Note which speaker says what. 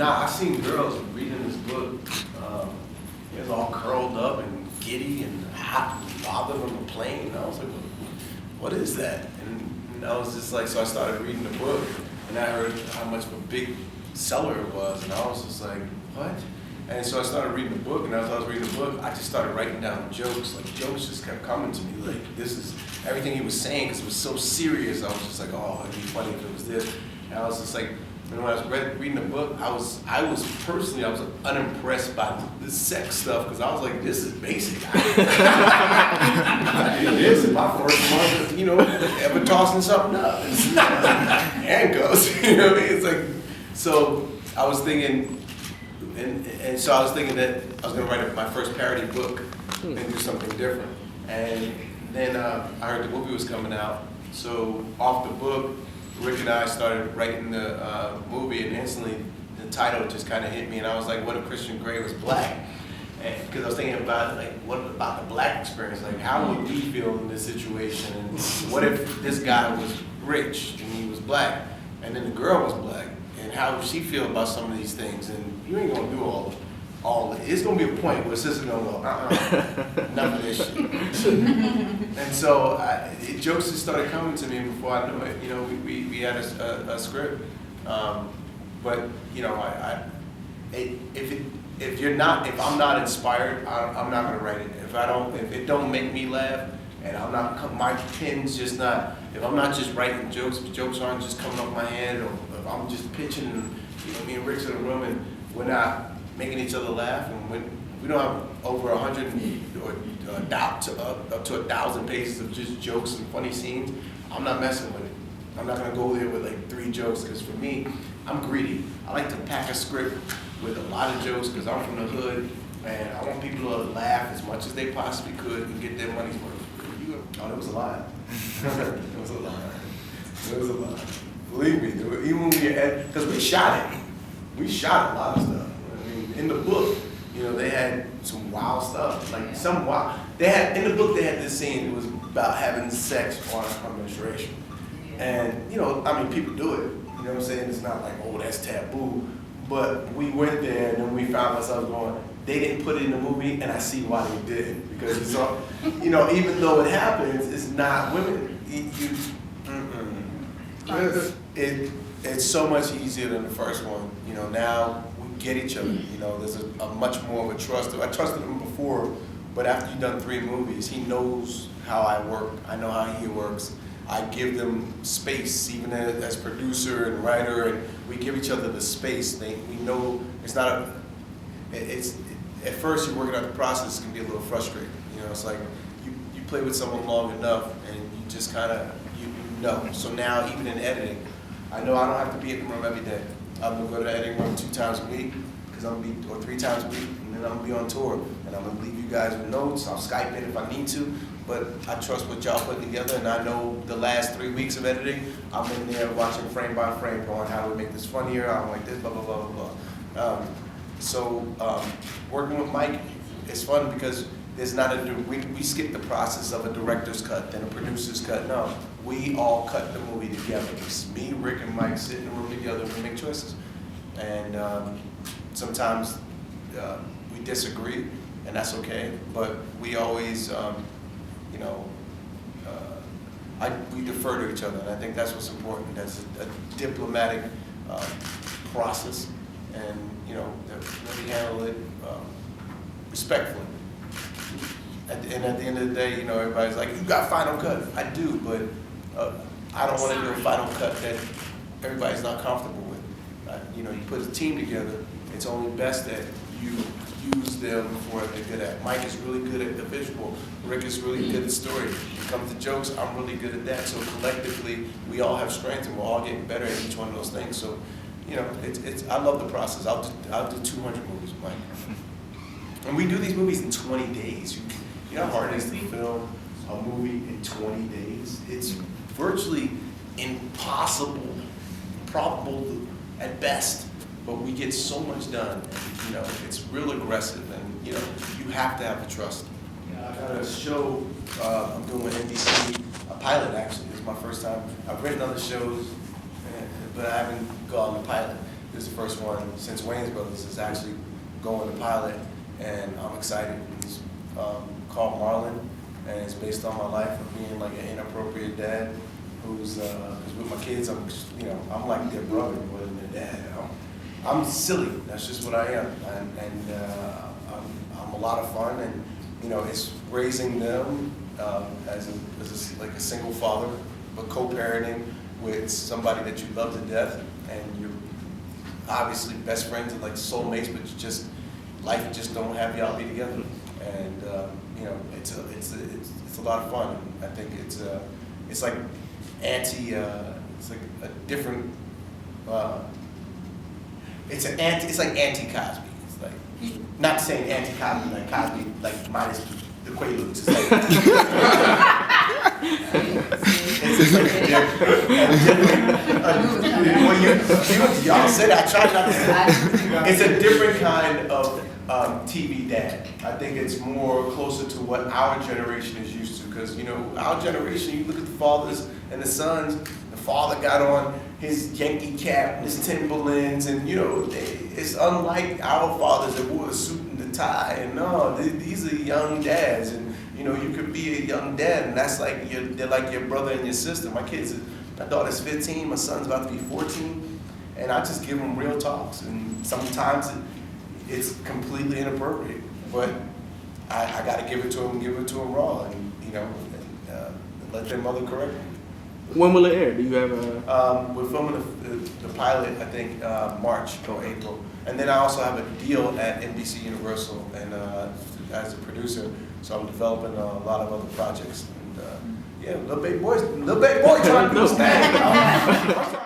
Speaker 1: Nah, I seen girls reading this book. It was all curled up and giddy and hot and bothered on the plane. And I was like, what is that? And I was just like, so I started reading the book, and I heard how much of a big seller it was, and I was just like, what? And so I started reading the book, and as I was reading the book, I just started writing down jokes. Like, jokes just kept coming to me. Like, this is everything he was saying, because it was so serious. I was just like, oh, it'd be funny if it was this. And I was just like, and when I was reading the book, I was personally unimpressed by the sex stuff, because I was like, this is basic. This is my first month, ever tossing something up. Handcuffs, you know what I mean? It's like, so I was thinking, and so I was thinking that I was going to write my first parody book and do something different. And then I heard the movie was coming out, so off the book, Rick and I started writing the movie, and instantly the title just kind of hit me, and I was like, what if Christian Grey was black? Because I was thinking about, like, what about the black experience? Like, how would we feel in this situation? And what if this guy was rich and he was black, and then the girl was black? And how would she feel about some of these things? And you ain't gonna do all of it. It's gonna be a point where sister's gonna go, none of this shit. And so jokes just started coming to me before I knew it. We had a script, but if I'm not inspired, I'm not gonna write it. If it don't make me laugh, and my pen's just not. If I'm not just writing jokes, if jokes aren't just coming off my head, or if I'm just pitching, and me and Rick's in a room, and we're not making each other laugh, and we don't have over 100 or up to 1,000 pages of just jokes and funny scenes, I'm not messing with it. I'm not gonna go there with like 3 jokes, because for me, I'm greedy. I like to pack a script with a lot of jokes, because I'm from the hood, and I want people to laugh as much as they possibly could and get their money's worth. Oh, that was a lie. It was a lie. It was a lie. Believe me, even when because we shot it. We shot a lot of stuff. I mean, in the book, they had some wild stuff. Like in the book they had this scene. It was about having sex on menstruation. And, people do it. You know what I'm saying? It's not like, oh, that's taboo. But we went there, and then we found ourselves going, they didn't put it in the movie, and I see why they did. Because it's all, even though it happens, it's not women. It's so much easier than the first one. Now we get each other. There's a much more of a trust. I trusted him before, but after you've done 3 movies, he knows how I work. I know how he works. I give them space, even as producer and writer, and we give each other the space. We know it's not at first you're working out the process, it can be a little frustrating. It's like you play with someone long enough, and you just kind of know. So now, even in editing, I know I don't have to be in the room every day. I'm gonna go to the editing room 2 times a week, or 3 times a week, and then I'm gonna be on tour, and I'm gonna leave you guys with notes. I'll Skype in if I need to, but I trust what y'all put together, and I know the last 3 weeks of editing, I'm in there watching frame by frame, going, how do we make this funnier? I'm like this, blah blah blah blah blah. So working with Mike is fun, because there's not we skip the process of a director's cut, then a producer's cut. No, we all cut the movie together. It's me, Rick, and Mike sit in the room together and we make choices. And sometimes we disagree, and that's okay. But we always, we defer to each other, and I think that's what's important. That's a diplomatic process, and that we handle it respectfully. And at the end of the day, everybody's like, you got final cut. I do, but I don't want to do a final cut that everybody's not comfortable with. You put a team together, it's only best that you use them for what they're good at. Mike is really good at the visual. Rick is really good at story. When it comes to jokes, I'm really good at that. So collectively, we all have strengths, and we're all getting better at each one of those things. So, I love the process. I'll do 200 movies, Mike. And we do these movies in 20 days. You know how hard it is to film a movie in 20 days? It's virtually impossible, improbable at best, but we get so much done. And, it's real aggressive, and you have to have the trust. I got a show I'm doing with NBC, a pilot actually. This is my first time. I've written other shows, but I haven't gone to pilot. This is the first one since Wayans Brothers is actually going to pilot, and I'm excited. It's called Marlon, and it's based on my life of being like an inappropriate dad who's with my kids. I'm like their brother more than their dad. I'm silly. That's just what I am, and I'm a lot of fun, and it's raising them as like a single father, but co-parenting with somebody that you love to death, and you're obviously best friends and like soulmates, but life just don't have y'all be together, and it's a lot of fun. I think it's like it's like a different. It's like anti-Cosby. It's like, not saying anti-Cosby like Cosby, like minus the Quaaludes. It's like, it's like y'all said I tried not to say. It's a different kind of TV dad. I think it's more closer to what our generation is used to, because our generation, you look at the fathers and the sons. The father got on his Yankee cap and his Timberlands, and it's unlike our fathers that wore a suit and a tie. And no, these are young dads, and you could be a young dad, and that's like they're like your brother and your sister. My daughter's 15, my son's about to be 14, and I just give them real talks, and sometimes it's completely inappropriate, but I got to give it to them raw, and let their mother correct me.
Speaker 2: When will it air? Do you have a?
Speaker 1: We're filming the pilot, I think, March or April. And then I also have a deal at NBC Universal and as a producer, so I'm developing a lot of other projects. And yeah, little baby boy trying to do his thing.